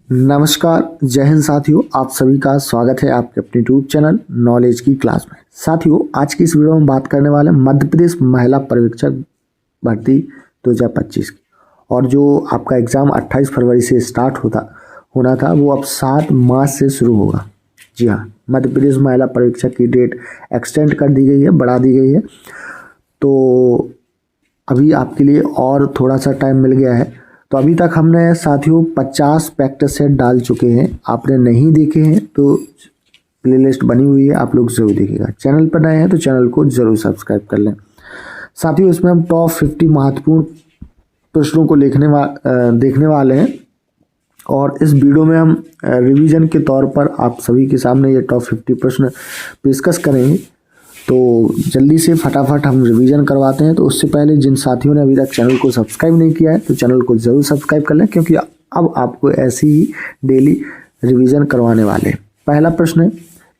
नमस्कार, जय हिंद साथियों। आप सभी का स्वागत है आपके अपने यूट्यूब चैनल नॉलेज की क्लास में। साथियों, आज की इस वीडियो में बात करने वाले हैं मध्य प्रदेश महिला पर्यवेक्षक भर्ती 2025 की। और जो आपका एग्ज़ाम 28 फरवरी से स्टार्ट होना था वो अब 7 मार्च से शुरू होगा। जी हाँ, मध्य प्रदेश महिला पर्यवेक्षक की डेट एक्सटेंड कर दी गई है, बढ़ा दी गई है। तो अभी आपके लिए और थोड़ा सा टाइम मिल गया है। तो अभी तक हमने साथियों 50 प्रैक्टिस सेट डाल चुके हैं। आपने नहीं देखे हैं तो प्लेलिस्ट बनी हुई है, आप लोग जरूर देखिएगा। चैनल पर नए हैं तो चैनल को जरूर सब्सक्राइब कर लें। साथियों, इसमें हम टॉप 50 महत्वपूर्ण प्रश्नों को देखने वाले हैं और इस वीडियो में हम रिवीजन के तौर पर आप सभी के सामने ये टॉप 50 प्रश्न पेशकश करेंगे। तो जल्दी से फटाफट हम रिवीजन करवाते हैं। तो उससे पहले जिन साथियों ने अभी तक चैनल को सब्सक्राइब नहीं किया है तो चैनल को ज़रूर सब्सक्राइब कर लें, क्योंकि अब आपको ऐसी ही डेली रिवीजन करवाने वाले हैं। पहला प्रश्न है,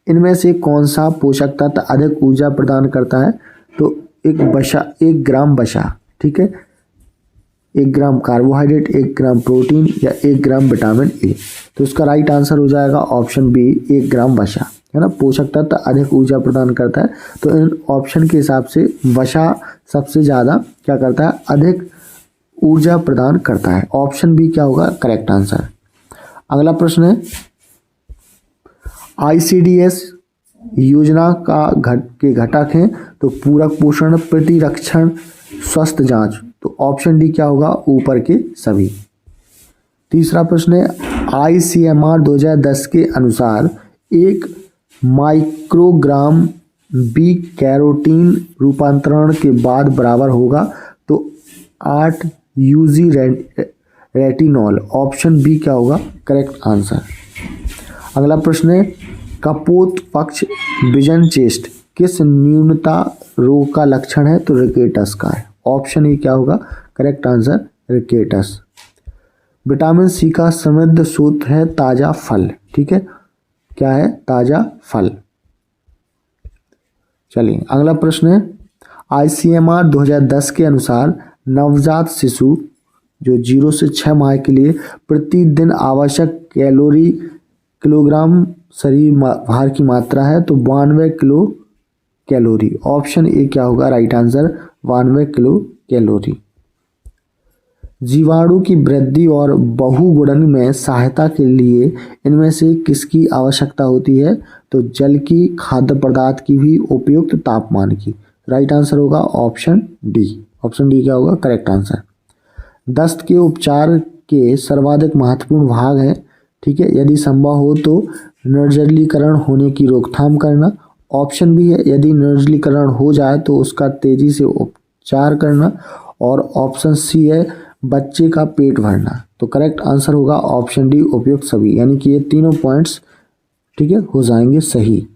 इनमें से कौन सा पोषक तत्व अधिक ऊर्जा प्रदान करता है? तो 1 ग्राम वसा, ठीक है, 1 ग्राम कार्बोहाइड्रेट, 1 ग्राम प्रोटीन या 1 ग्राम विटामिन ए। तो इसका राइट आंसर हो जाएगा ऑप्शन बी, 1 ग्राम वसा, है ना। पोषक तत्व अधिक ऊर्जा प्रदान करता है तो इन ऑप्शन के हिसाब से वसा सबसे ज़्यादा क्या करता है, अधिक ऊर्जा प्रदान करता है। ऑप्शन बी क्या होगा करेक्ट आंसर। अगला प्रश्न है, ICDS योजना के घटक हैं तो पूरक पोषण, प्रतिरक्षण, स्वस्थ जांच। तो ऑप्शन डी क्या होगा, ऊपर के सभी। तीसरा प्रश्न है, ICMR 2010 के अनुसार 1 माइक्रोग्राम बी कैरोटीन रूपांतरण के बाद बराबर होगा तो 8 यूजी रेटिनॉल। ऑप्शन बी क्या होगा करेक्ट आंसर। अगला प्रश्न है, कपोत पक्ष विजन चेस्ट किस न्यूनता रोग का लक्षण है? तो रिकेटस का है। ऑप्शन ए क्या होगा correct answer, rickets. Vitamin C का समृद्ध स्रोत है ताजा फल, ठीक है, क्या है ताजा फल। चलिए अगला प्रश्न है, ICMR 2010 के अनुसार नवजात शिशु जो 0 से 6 माह के लिए प्रतिदिन आवश्यक किलोग्राम शरीर भार की मात्रा है तो 92 किलो कैलोरी। ऑप्शन ए क्या होगा राइट आंसर, 92 किलो कैलोरी। जीवाणु की वृद्धि और बहुगुणन में सहायता के लिए इनमें से किसकी आवश्यकता होती है? तो जल की, खाद्य पदार्थ की भी, उपयुक्त तापमान की। राइट आंसर होगा ऑप्शन डी। ऑप्शन डी क्या होगा करेक्ट आंसर। दस्त के उपचार के सर्वाधिक महत्वपूर्ण भाग है, ठीक है, यदि संभव हो तो निर्जलीकरण होने की रोकथाम करना। ऑप्शन बी है, यदि निर्जलीकरण हो जाए तो उसका तेजी से उपचार करना। और ऑप्शन सी है, बच्चे का पेट भरना। तो करेक्ट आंसर होगा ऑप्शन डी, उपयुक्त सभी, यानी कि ये तीनों पॉइंट्स ठीक है हो जाएंगे सही।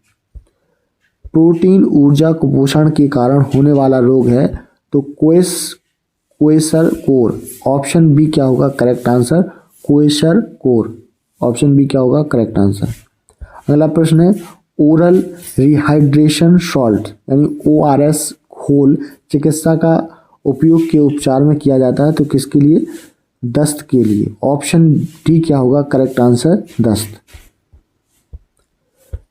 प्रोटीन ऊर्जा कुपोषण के कारण होने वाला रोग है तो क्वेशरकोर। ऑप्शन बी क्या होगा करेक्ट आंसर, क्वेशरकोर। ऑप्शन बी क्या होगा करेक्ट आंसर। अगला प्रश्न है, ओरल रिहाइड्रेशन सॉल्ट यानी ORS घोल चिकित्सा का उपयोग के उपचार में किया जाता है तो किसके लिए? दस्त के लिए। ऑप्शन डी क्या होगा करेक्ट आंसर, दस्त।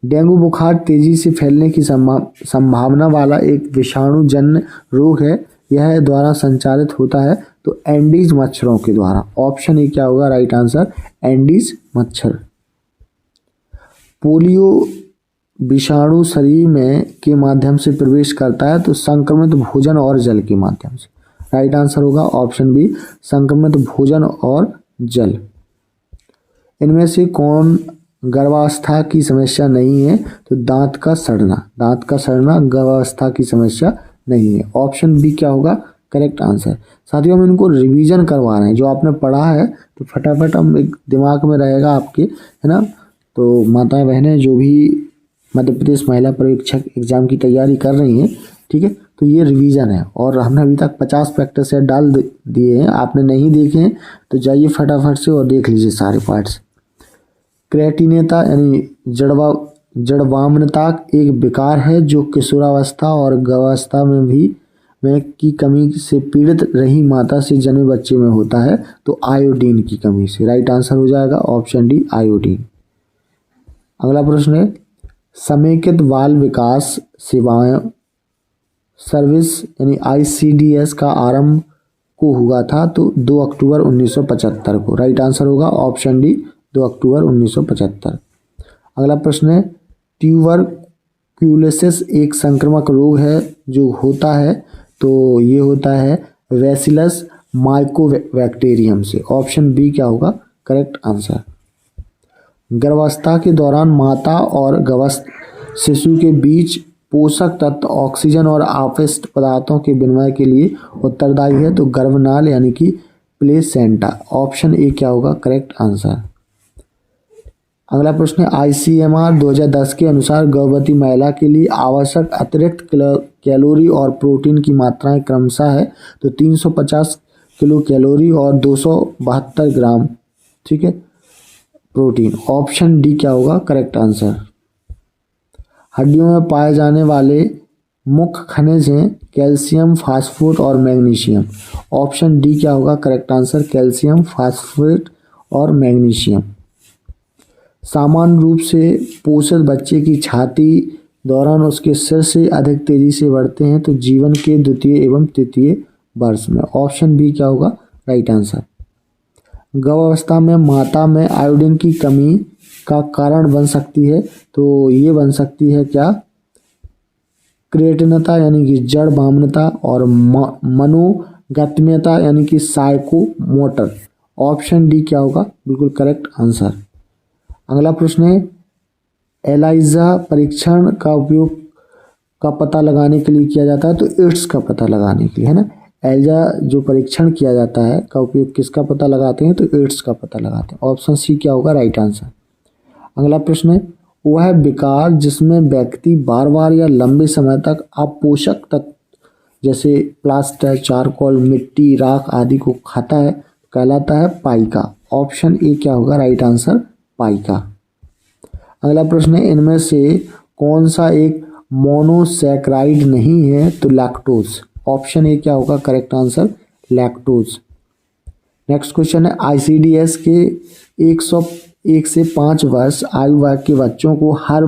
डेंगू बुखार तेजी से फैलने की संभावना वाला एक विषाणुजन्य रोग है, यह द्वारा संचालित होता है तो एंडीज मच्छरों के द्वारा। ऑप्शन ए क्या होगा राइट आंसर, एंडीज मच्छर। पोलियो विषाणु शरीर में के माध्यम से प्रवेश करता है तो संक्रमित भोजन और जल के माध्यम से। राइट आंसर होगा ऑप्शन बी, संक्रमित भोजन और जल। इनमें से कौन गर्भावस्था की समस्या नहीं है? तो दांत का सड़ना गर्भावस्था की समस्या नहीं है। ऑप्शन बी क्या होगा करेक्ट आंसर। साथियों, हम इनको रिवीजन करवा रहे हैं, जो आपने पढ़ा है तो फटाफट हम एक दिमाग में रहेगा आपके, है ना। तो माताएं बहनें जो भी मध्य प्रदेश महिला पर्यवेक्षक एग्जाम की तैयारी कर रही हैं, ठीक है, तो ये रिवीजन है और हमने अभी तक 50 प्रैक्टिस सेट डाल दिए हैं। आपने नहीं देखे हैं तो जाइए फटाफट से और देख लीजिए सारे पार्ट्स। क्रेटिनेता यानी जड़वामनता एक विकार है जो किशोरावस्था और गवावस्था में भी में की कमी से पीड़ित रही माता से जन्मे बच्चे में होता है? तो आयोडीन की कमी से। राइट आंसर हो जाएगा ऑप्शन डी आयोडीन। अगला प्रश्न है समेकित बाल विकास सेवाएं सर्विस यानी ICDS का आरंभ को हुआ था? तो 2 अक्टूबर 1975 को। राइट आंसर होगा ऑप्शन डी 2 अक्टूबर 1975। अगला प्रश्न है ट्यूबरक्यूलोसिस एक संक्रामक रोग है जो होता है, तो ये होता है बैसिलस माइकोबैक्टीरियम से। ऑप्शन बी क्या होगा करेक्ट आंसर। गर्भावस्था के दौरान माता और गर्भस्थ शिशु के बीच पोषक तत्व ऑक्सीजन और अपशिष्ट पदार्थों के विनिमय के लिए उत्तरदायी है, तो गर्भनाल यानी कि प्लेसेंटा। ऑप्शन ए क्या होगा करेक्ट आंसर। अगला प्रश्न है ICMR 2010 के अनुसार गर्भवती महिला के लिए आवश्यक अतिरिक्त कैलोरी और प्रोटीन की मात्राएं क्रमशः है, तो 350 किलो कैलोरी और 272 ग्राम, ठीक है, प्रोटीन। ऑप्शन डी क्या होगा करेक्ट आंसर। हड्डियों में पाए जाने वाले मुख्य खनिज हैं कैल्शियम, फास्फोरेट और मैग्नीशियम। ऑप्शन डी क्या होगा करेक्ट आंसर कैल्शियम, फास्फोरेट और मैग्नीशियम। सामान्य रूप से पोषित बच्चे की छाती दौरान उसके सिर से अधिक तेजी से बढ़ते हैं, तो जीवन के द्वितीय एवं तृतीय वर्ष में। ऑप्शन बी क्या होगा राइट आंसर। गर्भावस्था में माता में आयोडीन की कमी का कारण बन सकती है, तो ये बन सकती है क्या क्रिएटिनता यानी कि जड़ बामनता और मनोगम्यता यानी कि साइकोमोटर। ऑप्शन डी क्या होगा बिल्कुल करेक्ट आंसर। अगला प्रश्न है एलाइजा परीक्षण का उपयोग का पता लगाने के लिए किया जाता है, तो एड्स का पता लगाने के लिए, है ना। एलाइजा जो परीक्षण किया जाता है का उपयोग किसका पता लगाते हैं, तो एड्स का पता लगाते हैं। ऑप्शन सी क्या होगा राइट आंसर। अगला प्रश्न है वह विकार जिसमें व्यक्ति बार बार या लंबे समय तक अपोषक तत्व जैसे प्लास्टर, चारकोल, मिट्टी, राख आदि को खाता है कहलाता है पाइका। ऑप्शन ए क्या होगा राइट आंसर पाइका। अगला प्रश्न है इनमें से कौन सा एक मोनोसैकराइड नहीं है, तो लैक्टोज। ऑप्शन ए क्या होगा correct answer lactose. Next question है ICDS के 101 से 5 वर्ष आयु वर्ग के बच्चों को हर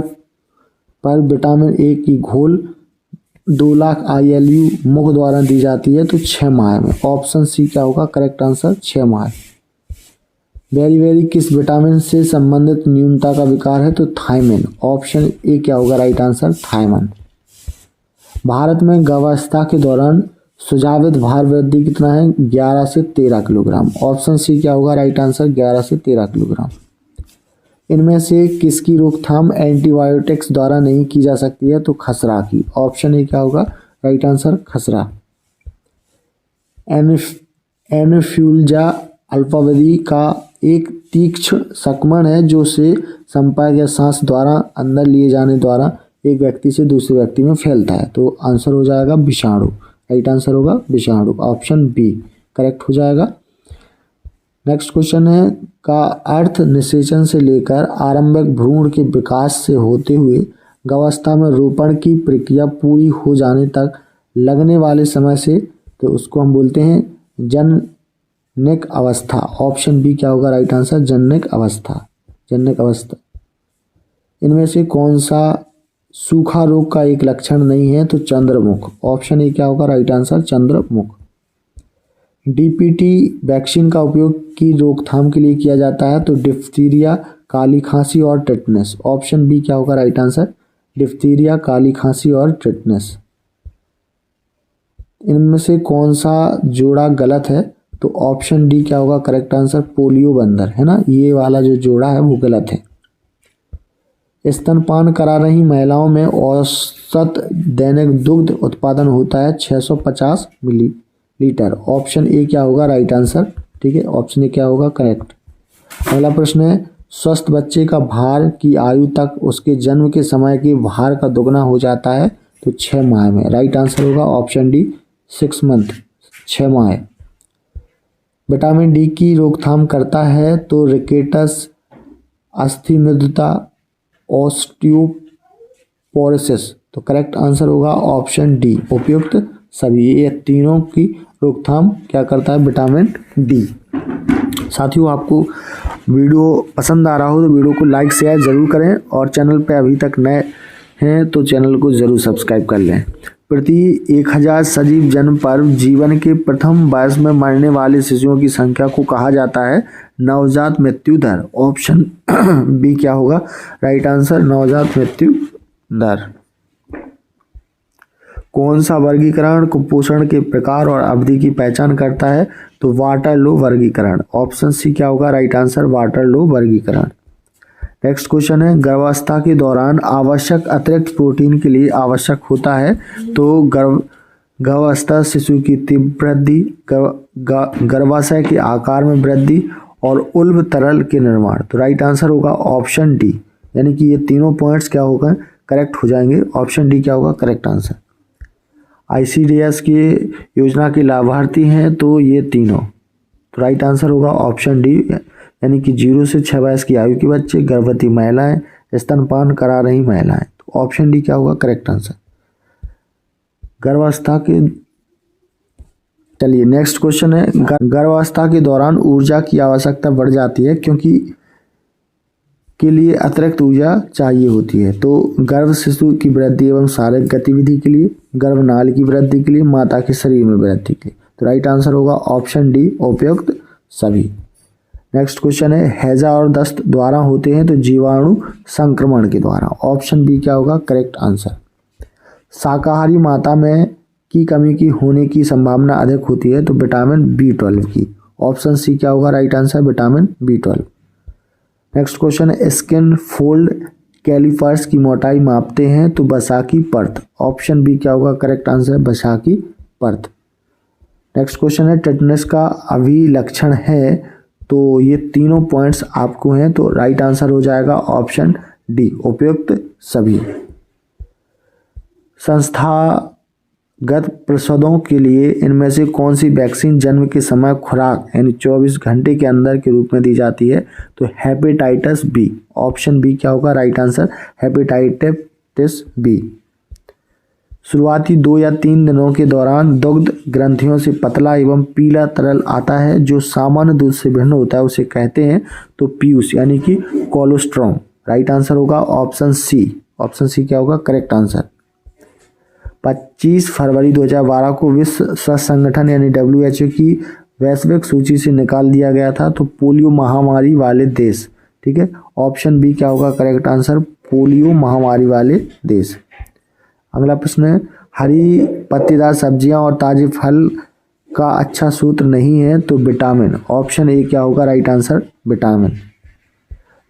पर विटामिन ए की घोल 2 लाख ILU मुख द्वारा दी जाती है, तो 6 माह में। ऑप्शन सी क्या होगा करेक्ट आंसर 6 माह। बेरी किस विटामिन से संबंधित न्यूनता का विकार है, तो थायमिन। ऑप्शन ए क्या होगा राइट आंसर थायमिन। भारत में गर्भावस्था के दौरान सुझावित भार वृद्धि कितना है, 11 से 13 किलोग्राम। ऑप्शन सी क्या होगा राइट आंसर 11 से 13 किलोग्राम। इनमें से किसकी रोकथाम एंटीबायोटिक्स द्वारा नहीं की जा सकती है, तो खसरा की। ऑप्शन ए क्या होगा राइट आंसर खसरा। एनोफिल्जा अल्पावधि का एक तीक्ष्ण संक्रमण है जो से संपर्क या सांस द्वारा अंदर लिए जाने द्वारा एक व्यक्ति से दूसरे व्यक्ति में फैलता है, तो आंसर हो जाएगा विषाणु। राइट आंसर होगा विषाणु। ऑप्शन बी करेक्ट हो जाएगा। नेक्स्ट क्वेश्चन है का अर्थ निषेचन से लेकर आरंभिक भ्रूण के विकास से होते हुए गर्भावस्था में रोपण की प्रक्रिया पूरी हो जाने तक लगने वाले समय से, तो उसको हम बोलते हैं जननिक अवस्था। ऑप्शन बी क्या होगा राइट आंसर जननिक अवस्था। जननिक अवस्था। इनमें से कौन सा सूखा रोग का एक लक्षण नहीं है, तो चंद्रमुख। ऑप्शन ए क्या होगा राइट आंसर चंद्रमुख। DPT वैक्सीन का उपयोग की रोकथाम के लिए किया जाता है, तो डिप्थीरिया, काली खांसी और टेटनस। ऑप्शन बी क्या होगा राइट आंसर डिप्थीरिया, काली खांसी और टेटनस। इनमें से कौन सा जोड़ा गलत है, तो ऑप्शन डी क्या होगा करेक्ट आंसर पोलियो बंदर, है ना। ये वाला जो जोड़ा है वो गलत है। स्तनपान करा रही महिलाओं में औसत दैनिक दुग्ध उत्पादन होता है 650 मिलीलीटर। ऑप्शन ए क्या होगा राइट आंसर, ठीक है। ऑप्शन ए क्या होगा करेक्ट। अगला प्रश्न है स्वस्थ बच्चे का भार की आयु तक उसके जन्म के समय के भार का दुगना हो जाता है, तो 6 माह में। राइट आंसर होगा ऑप्शन डी 6 मंथ, 6 माह। विटामिन डी की रोकथाम करता है, तो रिकेटस, अस्थिमज्जता, ऑस्टियोपोरोसिस। तो करेक्ट आंसर होगा ऑप्शन डी उपयुक्त सभी। ये तीनों की रोकथाम क्या करता है? Vitamin D. साथियों, आपको वीडियो पसंद आ रहा हो तो वीडियो को लाइक शेयर जरूर करें और चैनल पे अभी तक नए हैं तो चैनल को जरूर सब्सक्राइब कर लें। प्रति 1000 सजीव जन्म पर जीवन के प्रथम वर्ष में मरने वाले शिशुओं की संख्या को कहा जाता है नवजात मृत्यु दर। ऑप्शन बी क्या होगा राइट आंसर? नवजात मृत्यु दर। कौन सा वर्गीकरण कुपोषण के प्रकार और अवधि की पहचान करता है? तो वाटरलो वर्गीकरण। ऑप्शन सी क्या होगा राइट आंसर? वाटरलो वर्गीकरण। नेक्स्ट क्वेश्चन है, गर्भावस्था के दौरान आवश्यक अतिरिक्त प्रोटीन के लिए आवश्यक होता है तो गर्भावस्था शिशु की तीव्र वृद्धि, गर्भाशय के आकार में वृद्धि और उल्ब तरल के निर्माण। तो राइट आंसर होगा ऑप्शन डी, यानी कि ये तीनों पॉइंट्स क्या होगा करेक्ट हो जाएंगे। ऑप्शन डी क्या होगा करेक्ट आंसर। ICDS की योजना के लाभार्थी हैं तो ये तीनों। तो राइट आंसर होगा ऑप्शन डी, यानी कि 0 से 6 वर्ष की आयु के बच्चे, गर्भवती महिलाएं, स्तनपान करा रही महिलाएं। तो ऑप्शन डी क्या होगा करेक्ट आंसर। गर्भावस्था के चलिए नेक्स्ट क्वेश्चन है, गर्भावस्था के दौरान ऊर्जा की आवश्यकता बढ़ जाती है क्योंकि के लिए अतिरिक्त ऊर्जा चाहिए होती है। तो गर्भ शिशु की वृद्धि एवं शारीरिक गतिविधि के लिए, गर्भनाल की वृद्धि के लिए, माता के शरीर में वृद्धि के लिए। तो राइट आंसर होगा ऑप्शन डी उपयुक्त सभी। नेक्स्ट क्वेश्चन है, हैजा और दस्त द्वारा होते हैं तो जीवाणु संक्रमण के द्वारा। ऑप्शन बी क्या होगा करेक्ट आंसर। शाकाहारी माता में की कमी की होने की संभावना अधिक होती है तो विटामिन B12 की। ऑप्शन सी क्या होगा right answer? Vitamin B12। Next question है, स्किन फोल्ड कैलिपर्स की मोटाई मापते हैं तो वसा की परत। ऑप्शन बी क्या होगा करेक्ट आंसर? वसा की परत। नेक्स्ट क्वेश्चन है, टेटनस का अभिलक्षण है तो ये तीनों पॉइंट्स आपको हैं तो राइट आंसर हो जाएगा ऑप्शन डी उपयुक्त सभी। संस्थागत प्रसवों के लिए इनमें से कौन सी वैक्सीन जन्म के समय खुराक यानी 24 घंटे के अंदर के रूप में दी जाती है? तो हेपेटाइटिस बी। ऑप्शन बी क्या होगा राइट आंसर? Hepatitis B. शुरुआती 2 या 3 दिनों के दौरान दुग्ध ग्रंथियों से पतला एवं पीला तरल आता है जो सामान्य दूध से भिन्न होता है, उसे कहते हैं तो पीयूष यानी कि कोलोस्ट्रम। राइट आंसर होगा ऑप्शन सी। ऑप्शन सी क्या होगा करेक्ट आंसर। 25 फरवरी 2012 को विश्व स्वास्थ्य संगठन यानी WHO की वैश्विक सूची से निकाल दिया गया था तो पोलियो महामारी वाले देश। ठीक है, ऑप्शन बी क्या होगा करेक्ट आंसर? पोलियो महामारी वाले देश। अगला प्रश्न है, हरी पत्तेदार सब्जियां और ताजे फल का अच्छा सूत्र नहीं है तो विटामिन। ऑप्शन ए क्या होगा right answer? Vitamin.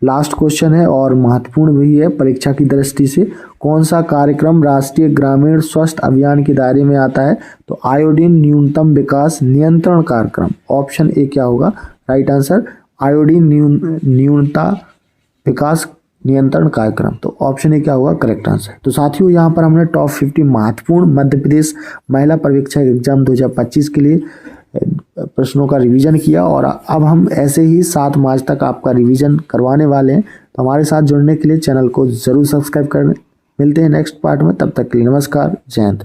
Last question है और महत्वपूर्ण भी है परीक्षा की दृष्टि से, कौन सा कार्यक्रम राष्ट्रीय ग्रामीण स्वास्थ्य अभियान के दायरे में आता है? तो आयोडीन न्यूनतम विकास नियंत्रण कार्यक्रम। ऑप्शन ए क्या होगा राइट आंसर? आयोडीन न्यूनता विकास नियंत्रण कार्यक्रम। तो ऑप्शन ए क्या होगा करेक्ट आंसर। तो साथियों, यहाँ पर हमने टॉप 50 महत्वपूर्ण मध्य प्रदेश महिला पर्यवेक्षक एग्जाम 2025 के लिए प्रश्नों का रिवीजन किया और अब हम ऐसे ही 7 मार्च तक आपका रिवीजन करवाने वाले हैं। तो हमारे साथ जुड़ने के लिए चैनल को जरूर सब्सक्राइब करें। मिलते हैं नेक्स्ट पार्ट में, तब तक के लिए नमस्कार, जय हिंद।